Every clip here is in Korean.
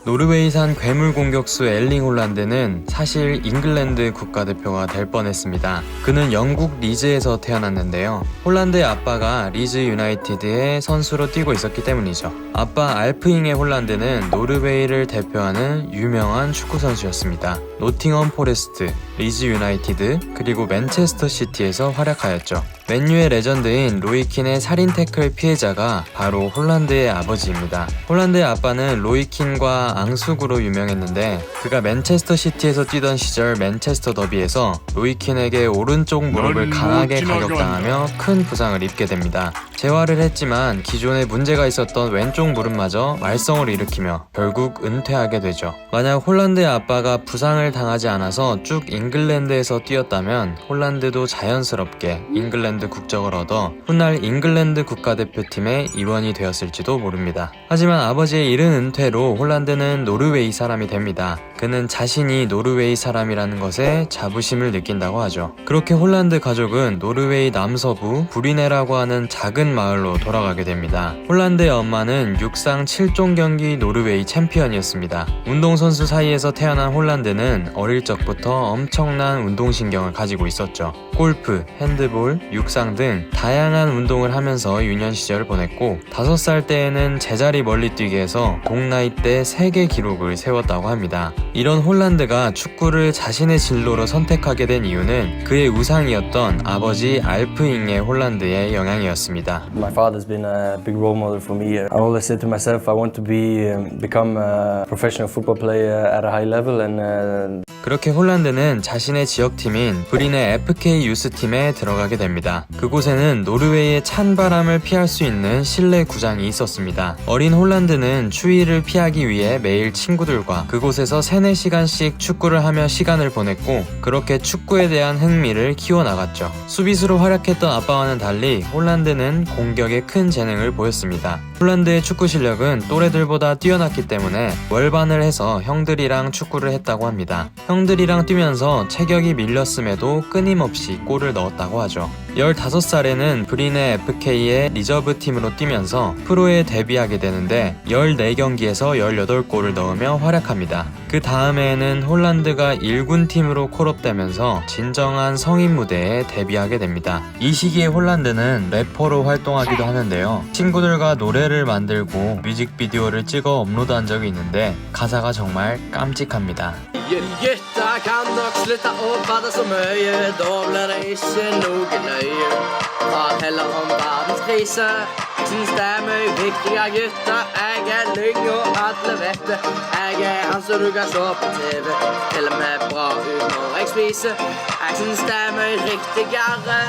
노르웨이산 괴물 공격수 엘링 홀란드는 사실 잉글랜드 국가대표가 될 뻔했습니다. 그는 영국 리즈에서 태어났는데요. 홀란드의 아빠가 리즈 유나이티드의 선수로 뛰고 있었기 때문이죠. 아빠 알프잉의 홀란드는 노르웨이를 대표하는 유명한 축구 선수였습니다. 노팅엄 포레스트, 리즈 유나이티드, 그리고 맨체스터 시티에서 활약하였죠. 맨유의 레전드인 로이킨의 살인 태클 피해자가 바로 홀란드의 아버지입니다. 홀란드의 아빠는 로이킨과 앙숙으로 유명했는데 그가 맨체스터 시티에서 뛰던 시절 맨체스터 더비에서 로이킨에게 오른쪽 무릎을 강하게 가격당하며 큰 부상을 입게 됩니다. 재활을 했지만 기존에 문제가 있었던 왼쪽 무릎마저 말썽을 일으키며 결국 은퇴하게 되죠. 만약 홀란드의 아빠가 부상을 당하지 않아서 쭉 잉글랜드에서 뛰었다면 홀란드도 자연스럽게 잉글랜드 국적을 얻어 훗날 잉글랜드 국가대표팀에 입원이 되었을지도 모릅니다. 하지만 아버지의 이른 은퇴로 홀란드는 노르웨이 사람이 됩니다. 그는 자신이 노르웨이 사람이라는 것에 자부심을 느낀다고 하죠. 그렇게 홀란드 가족은 노르웨이 남서부 브리네라고 하는 작은 마을로 돌아가게 됩니다. 홀란드의 엄마는 육상 7종 경기 노르웨이 챔피언이었습니다. 운동선수 사이에서 태어난 홀란드는 어릴 적부터 엄청난 운동신경을 가지고 있었죠. 골프, 핸드볼, 육상 등 다양한 운동을 하면서 유년 시절을 보냈고 5살 때에는 제자리 멀리뛰기에서 동나이 때 세계 기록을 세웠다고 합니다. 이런 홀란드가 축구를 자신의 진로로 선택하게 된 이유는 그의 우상이었던 아버지 알프잉의 홀란드의 영향이었습니다. My father's been a big role model for me. I always said to myself, I want to become a professional football player at a high level and 그렇게 홀란드는 자신의 지역팀인 브린의 FK 유스팀에 들어가게 됩니다. 그곳에는 노르웨이의 찬 바람을 피할 수 있는 실내 구장이 있었습니다. 어린 홀란드는 추위를 피하기 위해 매일 친구들과 그곳에서 3-4시간씩 축구를 하며 시간을 보냈고 그렇게 축구에 대한 흥미를 키워나갔죠. 수비수로 활약했던 아빠와는 달리 홀란드는 공격에 큰 재능을 보였습니다. 홀란드의 축구 실력은 또래들보다 뛰어났기 때문에 월반을 해서 형들이랑 축구를 했다고 합니다. 형들이랑 뛰면서 체격이 밀렸음에도 끊임없이 골을 넣었다고 하죠. 15살에는 브린의 FK의 리저브 팀으로 뛰면서 프로에 데뷔하게 되는데 14경기에서 18골을 넣으며 활약합니다. 그 다음해에는 홀란드가 1군 팀으로 콜업되면서 진정한 성인 무대에 데뷔하게 됩니다. 이 시기에 홀란드는 래퍼로 활동하기도 하는데요. 친구들과 노래를 만들고 뮤직비디오를 찍어 업로드한 적이 있는데 가사가 정말 깜찍합니다. Gutta kan nok slutte å bade så mye, da blir det ikke noe løye. Prat heller om verdenskrise, syns det er mye viktigere gutter. Jeg er lyng og alle vet det, jeg er han som du kan se på TV. Til og med bra ut når jeg spiser, jeg syns det er mye riktigere.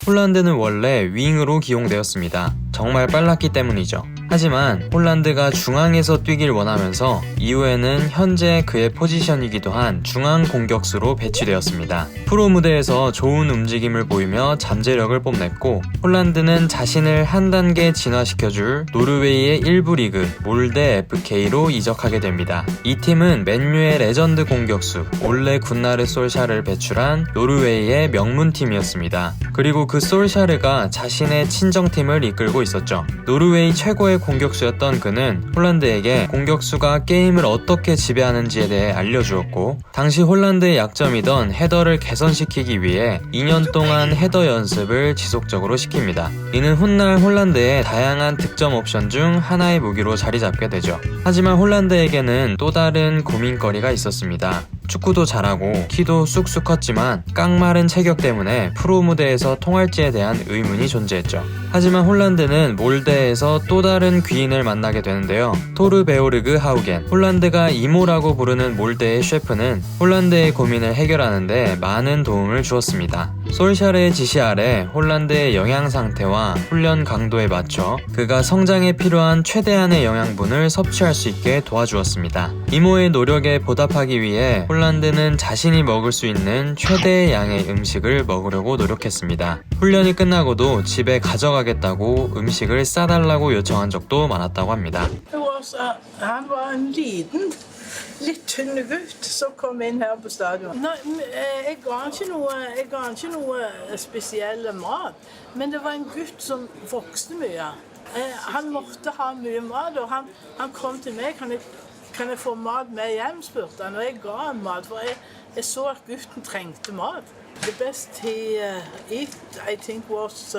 홀란드는 원래 윙으로 기용되었습니다. 정말 빨랐기 때문이죠. 하지만 홀란드가 중앙에서 뛰길 원하면서 이후에는 현재 그의 포지션이기도 한 중앙 공격수로 배치되었습니다. 프로 무대에서 좋은 움직임을 보이며 잠재력을 뽐냈고 홀란드는 자신을 한 단계 진화시켜줄 노르웨이의 1부 리그 몰데 FK로 이적하게 됩니다. 이 팀은 맨유의 레전드 공격수 올레 군나르 솔샤르를 배출한 노르웨이의 명문팀이었습니다. 그리고 그 솔샤르가 자신의 친정팀을 이끌고 있었죠. 노르웨이 최고의 공격수였던 그는 홀란드에게 공격수가 게임을 어떻게 지배하는지에 대해 알려주었고 당시 홀란드의 약점이던 헤더를 개선시키기 위해 2년 동안 헤더 연습을 지속적으로 시킵니다. 이는 훗날 홀란드의 다양한 득점 옵션 중 하나의 무기로 자리 잡게 되죠. 하지만 홀란드에게는 또 다른 고민거리가 있었습니다. 축구도 잘하고 키도 쑥쑥 컸지만 깡마른 체격 때문에 프로 무대에서 통할지에 대한 의문이 존재했죠. 하지만 홀란드는 몰데에서 또 다른 귀인을 만나게 되는데요. 토르 베오르그 하우겐, 홀란드가 이모라고 부르는 몰데의 셰프는 홀란드의 고민을 해결하는데 많은 도움을 주었습니다. 솔샤르의 지시 아래 홀란드의 영양 상태와 훈련 강도에 맞춰 그가 성장에 필요한 최대한의 영양분을 섭취할 수 있게 도와주었습니다. 이모의 노력에 보답하기 위해 홀란드는 자신이 먹을 수 있는 최대의 양의 음식을 먹으려고 노력했습니다. 훈련이 끝나고도 집에 가져가겠다고 음식을 싸달라고 요청한 적도 많았다고 합니다. Han var en liten, litt tynn gutt som kom inn her på stadion. Jeg ga han ikke noe spesiell mat, men det var en gutt som vokste mye. Han måtte ha mye mat, og han kom til meg. Kan jeg få mat med hjem, spurte han. Og jeg ga ham mat, for jeg så at gutten trengte mat. The best he ate, I think, was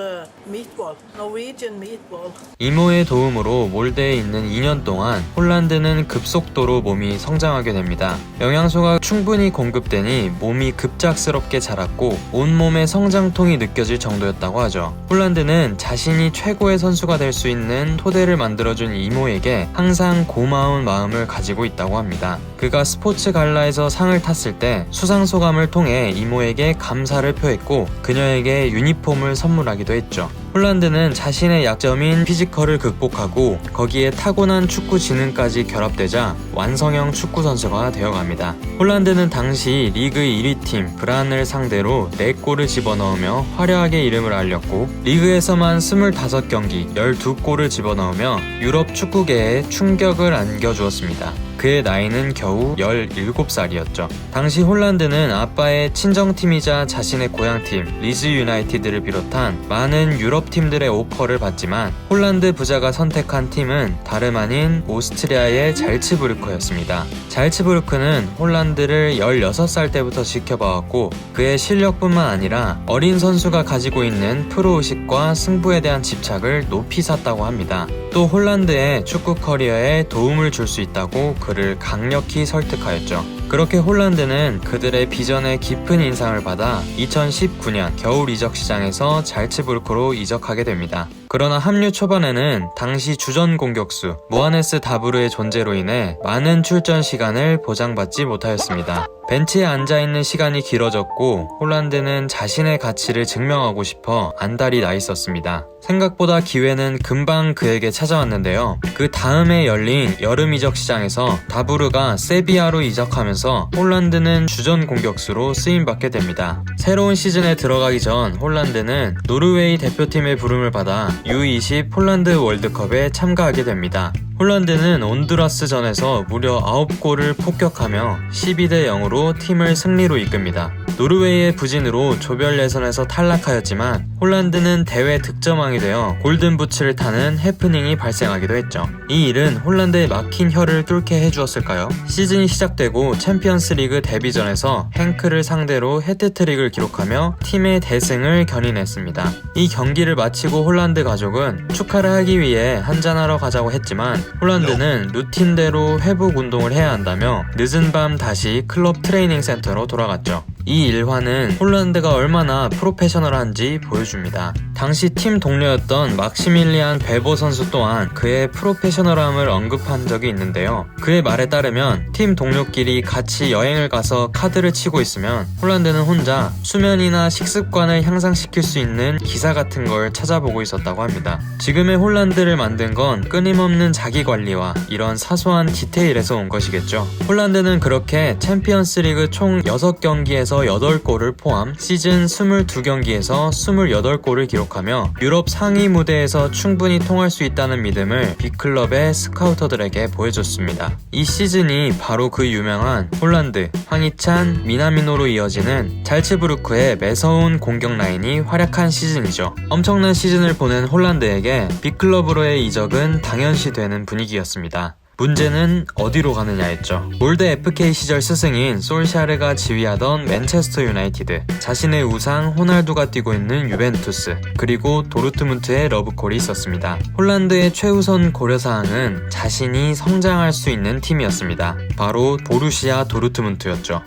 meatball, Norwegian meatball. 이모의 도움으로 몰대에 있는 2년 동안 홀란드는 급속도로 몸이 성장하게 됩니다. 영양소가 충분히 공급되니 몸이 급작스럽게 자랐고 온몸에 성장통이 느껴질 정도였다고 하죠. 홀란드는 자신이 최고의 선수가 될 수 있는 토대를 만들어준 이모에게 항상 고마운 마음을 가지고 있다고 합니다. 그가 스포츠 갈라에서 상을 탔을 때 수상소감을 통해 이모에게 감사를 표했고 그녀에게 유니폼을 선물하기도 했죠. 홀란드는 자신의 약점인 피지컬을 극복하고 거기에 타고난 축구 지능까지 결합되자 완성형 축구 선수가 되어갑니다. 홀란드는 당시 리그 1위 팀 브란을 상대로 4골을 집어넣으며 화려하게 이름을 알렸고 리그에서만 25경기 12골을 집어넣으며 유럽 축구계에 충격을 안겨주었습니다. 그의 나이는 겨우 17살이었죠. 당시 홀란드는 아빠의 친정팀이자 자신의 고향팀 리즈 유나이티드를 비롯한 많은 유럽 팀들의 오퍼를 받지만 홀란드 부자가 선택한 팀은 다름 아닌 오스트리아의 잘츠부르크였습니다. 잘츠부르크는 홀란드를 16살 때부터 지켜봐왔고 그의 실력뿐만 아니라 어린 선수가 가지고 있는 프로의식과 승부에 대한 집착을 높이 샀다고 합니다. 또 홀란드의 축구 커리어에 도움을 줄 수 있다고 그를 강력히 설득하였죠. 그렇게 홀란드는 그들의 비전에 깊은 인상을 받아 2019년 겨울 이적 시장에서 잘츠부르크로 이적하게 됩니다. 그러나 합류 초반에는 당시 주전 공격수 무하네스 다브르의 존재로 인해 많은 출전 시간을 보장받지 못하였습니다. 벤치에 앉아있는 시간이 길어졌고 홀란드는 자신의 가치를 증명하고 싶어 안달이 나 있었습니다. 생각보다 기회는 금방 그에게 찾아왔는데요. 그 다음에 열린 여름 이적 시장에서 다브르가 세비야로 이적하면서 홀란드는 주전 공격수로 쓰임받게 됩니다. 새로운 시즌에 들어가기 전 홀란드는 노르웨이 대표팀의 부름을 받아 U20 홀란드 월드컵에 참가하게 됩니다. 홀란드는 온두라스전에서 무려 9골을 폭격하며 12대 0으로 팀을 승리로 이끕니다. 노르웨이의 부진으로 조별 예선에서 탈락하였지만 홀란드는 대회 득점왕이 되어 골든부츠를 타는 해프닝이 발생하기도 했죠. 이 일은 홀란드의 막힌 혀를 뚫게 해주었을까요? 시즌이 시작되고 챔피언스리그 데뷔전에서 행크를 상대로 해트트릭을 기록하며 팀의 대승을 견인했습니다. 이 경기를 마치고 홀란드 가족은 축하를 하기 위해 한잔하러 가자고 했지만 홀란드는 루틴대로 회복 운동을 해야 한다며 늦은 밤 다시 클럽 트레이닝 센터로 돌아갔죠. 이 일화는 홀란드가 얼마나 프로페셔널한지 보여줍니다. 당시 팀 동료였던 막시밀리안 베버 선수 또한 그의 프로페셔널함을 언급한 적이 있는데요. 그의 말에 따르면 팀 동료끼리 같이 여행을 가서 카드를 치고 있으면 홀란드는 혼자 수면이나 식습관을 향상시킬 수 있는 기사 같은 걸 찾아보고 있었다고 합니다. 지금의 홀란드를 만든 건 끊임없는 자기관리와 이런 사소한 디테일에서 온 것이겠죠. 홀란드는 그렇게 챔피언스리그 총 6경기에서 8골을 포함 시즌 22경기에서 28골을 기록하며 유럽 상위 무대에서 충분히 통할 수 있다는 믿음을 빅클럽의 스카우터들에게 보여줬습니다. 이 시즌이 바로 그 유명한 홀란드, 황희찬, 미나미노로 이어지는 잘츠부르크의 매서운 공격 라인이 활약한 시즌이죠. 엄청난 시즌을 보낸 홀란드에게 빅클럽으로의 이적은 당연시 되는 분위기였습니다. 문제는 어디로 가느냐였죠. 몰대 FK 시절 스승인 솔샤르가 지휘하던 맨체스터 유나이티드, 자신의 우상 호날두가 뛰고 있는 유벤투스, 그리고 도르트문트의 러브콜이 있었습니다. 홀란드의 최우선 고려사항은 자신이 성장할 수 있는 팀이었습니다. 바로 보루시아 도르트문트였죠.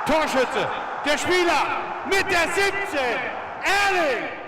Torschütze, der Spieler mit der 17, Erling!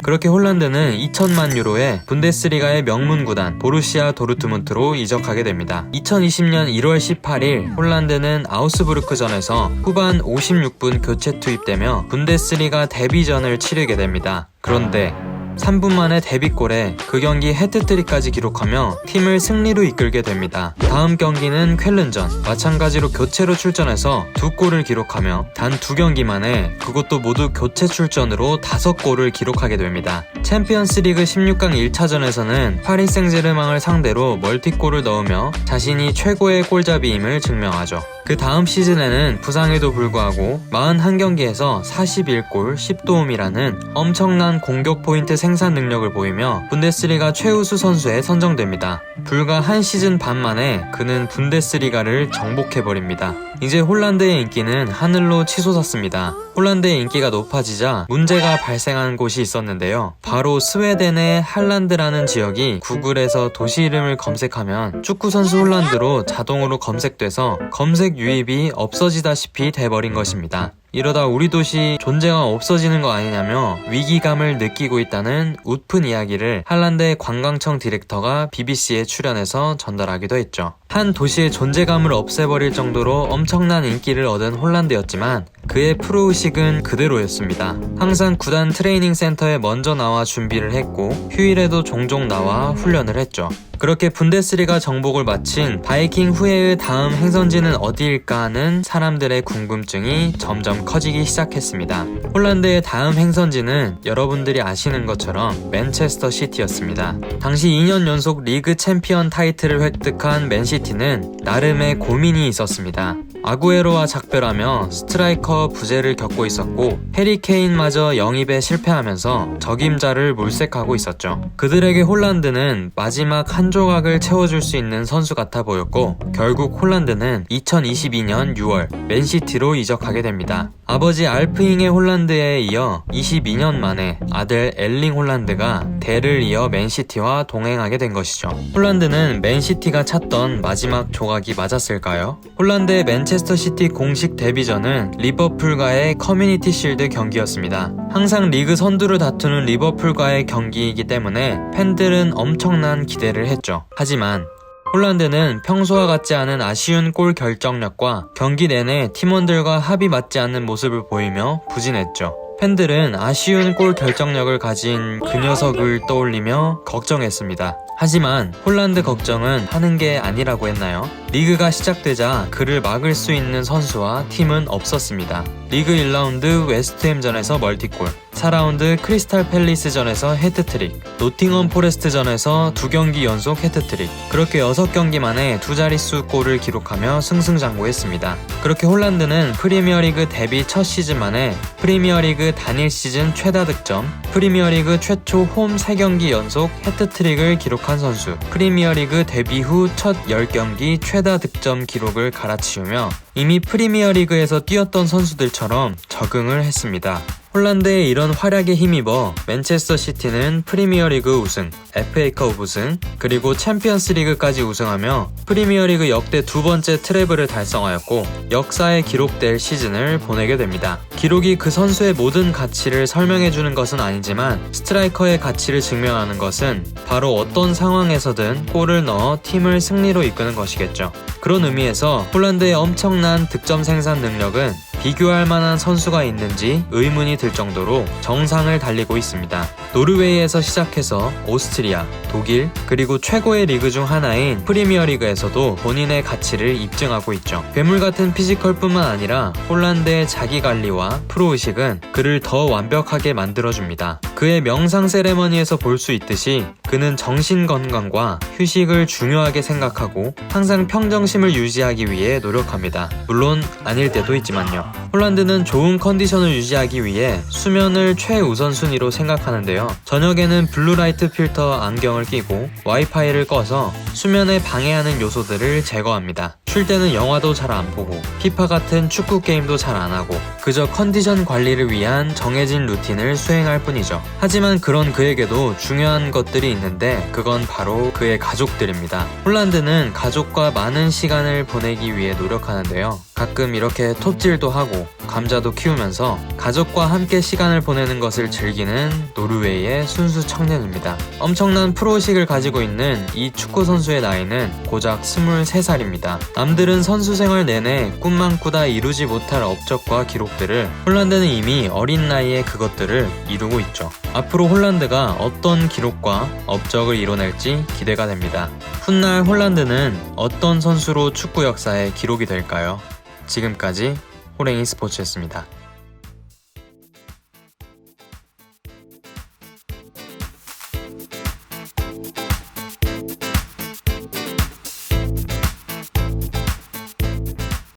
그렇게 홀란드는 2천만 유로에 분데스리가의 명문 구단 보루시아 도르트문트로 이적하게 됩니다. 2020년 1월 18일 홀란드는 아우스부르크전에서 후반 56분 교체 투입되며 분데스리가 데뷔전을 치르게 됩니다. 그런데 3분 만에 데뷔골에 그 경기 해트트릭까지 기록하며 팀을 승리로 이끌게 됩니다. 다음 경기는 쾰른전, 마찬가지로 교체로 출전해서 2골을 기록하며 단 2경기 만에 그것도 모두 교체 출전으로 5골을 기록하게 됩니다. 챔피언스리그 16강 1차전에서는 파리 생제르맹을 상대로 멀티골을 넣으며 자신이 최고의 골잡이임을 증명하죠. 그 다음 시즌에는 부상에도 불구하고 41경기에서 41골 10도움이라는 엄청난 공격 포인트 생산 능력을 보이며 분데스리가 최우수 선수에 선정됩니다. 불과 한 시즌 반 만에 그는 분데스리가를 정복해버립니다. 이제 홀란드의 인기는 하늘로 치솟았습니다. 홀란드의 인기가 높아지자 문제가 발생한 곳이 있었는데요. 바로 스웨덴의 할란드라는 지역이 구글에서 도시 이름을 검색하면 축구선수 홀란드로 자동으로 검색돼서 검색 유입이 없어지다시피 돼버린 것입니다. 이러다 우리 도시 존재가 없어지는 거 아니냐며 위기감을 느끼고 있다는 웃픈 이야기를 할란드의 관광청 디렉터가 BBC에 출연해서 전달하기도 했죠. 한 도시의 존재감을 없애버릴 정도로 엄청난 인기를 얻은 홀란드였지만 그의 프로의식은 그대로였습니다. 항상 구단 트레이닝 센터에 먼저 나와 준비를 했고 휴일에도 종종 나와 훈련을 했죠. 그렇게 분데스리가 정복을 마친 바이킹 후에의 다음 행선지는 어디일까 하는 사람들의 궁금증이 점점 커지기 시작했습니다. 홀란드의 다음 행선지는 여러분들이 아시는 것처럼 맨체스터 시티였습니다. 당시 2년 연속 리그 챔피언 타이틀을 획득한 맨시티는 나름의 고민이 있었습니다. 아구에로와 작별하며 스트라이커 부재를 겪고 있었고 해리 케인마저 영입에 실패하면서 적임자를 물색하고 있었죠. 그들에게 홀란드는 마지막 한 조각을 채워줄 수 있는 선수 같아 보였고 결국 홀란드는 2022년 6월 맨시티로 이적하게 됩니다. 아버지 알프잉의 홀란드에 이어 22년 만에 아들 엘링 홀란드가 대를 이어 맨시티와 동행하게 된 것이죠. 홀란드는 맨시티가 찾던 마지막 조각이 맞았을까요? 홀란드의 맨체스터 시티 공식 데뷔전은 리버풀과의 커뮤니티 실드 경기였습니다. 항상 리그 선두를 다투는 리버풀과의 경기이기 때문에 팬들은 엄청난 기대를 했죠. 하지만 홀란드는 평소와 같지 않은 아쉬운 골 결정력과 경기 내내 팀원들과 합이 맞지 않는 모습을 보이며 부진했죠. 팬들은 아쉬운 골 결정력을 가진 그 녀석을 떠올리며 걱정했습니다. 하지만 홀란드 걱정은 하는 게 아니라고 했나요? 리그가 시작되자 그를 막을 수 있는 선수와 팀은 없었습니다. 리그 1라운드 웨스트햄전에서 멀티골, 4라운드 크리스탈 팰리스전에서 해트트릭, 노팅엄 포레스트전에서 2경기 연속 해트트릭, 그렇게 6경기 만에 2자릿수 골을 기록하며 승승장구했습니다. 그렇게 홀란드는 프리미어리그 데뷔 첫 시즌 만에 프리미어리그 단일 시즌 최다 득점, 프리미어리그 최초 홈 3경기 연속 해트트릭을 기록한 선수, 프리미어리그 데뷔 후 첫 10경기 최다 득점 기록을 갈아치우며 이미 프리미어리그에서 뛰었던 선수들처럼 적응을 했습니다. 홀란드의 이런 활약에 힘입어 맨체스터 시티는 프리미어리그 우승, FA컵 우승, 그리고 챔피언스리그까지 우승하며 프리미어리그 역대 2번째 트래블을 달성하였고 역사에 기록될 시즌을 보내게 됩니다. 기록이 그 선수의 모든 가치를 설명해주는 것은 아니지만 스트라이커의 가치를 증명하는 것은 바로 어떤 상황에서든 골을 넣어 팀을 승리로 이끄는 것이겠죠. 그런 의미에서 홀란드의 엄청난 득점 생산 능력은 비교할 만한 선수가 있는지 의문이 들 정도로 정상을 달리고 있습니다. 노르웨이에서 시작해서 오스트리아, 독일, 그리고 최고의 리그 중 하나인 프리미어리그에서도 본인의 가치를 입증하고 있죠. 괴물 같은 피지컬뿐만 아니라 홀란드의 자기관리와 프로의식은 그를 더 완벽하게 만들어줍니다. 그의 명상 세레머니에서 볼 수 있듯이 그는 정신건강과 휴식을 중요하게 생각하고 항상 평정심을 유지하기 위해 노력합니다. 물론 아닐 때도 있지만요. 홀란드는 좋은 컨디션을 유지하기 위해 수면을 최우선순위로 생각하는데요. 저녁에는 블루라이트 필터 안경을 끼고 와이파이를 꺼서 수면에 방해하는 요소들을 제거합니다. 쉴 때는 영화도 잘 안 보고 피파 같은 축구 게임도 잘 안 하고 그저 컨디션 관리를 위한 정해진 루틴을 수행할 뿐이죠. 하지만 그런 그에게도 중요한 것들이 있는데 그건 바로 그의 가족들입니다. 홀란드는 가족과 많은 시간을 보내기 위해 노력하는데요. 가끔 이렇게 톱질도 하고 감자도 키우면서 가족과 함께 시간을 보내는 것을 즐기는 노르웨이의 순수 청년입니다. 엄청난 프로의식을 가지고 있는 이 축구 선수의 나이는 고작 23살입니다. 남들은 선수 생활 내내 꿈만 꾸다 이루지 못할 업적과 기록들을 홀란드는 이미 어린 나이에 그것들을 이루고 있죠. 앞으로 홀란드가 어떤 기록과 업적을 이뤄낼지 기대가 됩니다. 훗날 홀란드는 어떤 선수로 축구 역사에 기록이 될까요? 지금까지 호랭이 스포츠였습니다.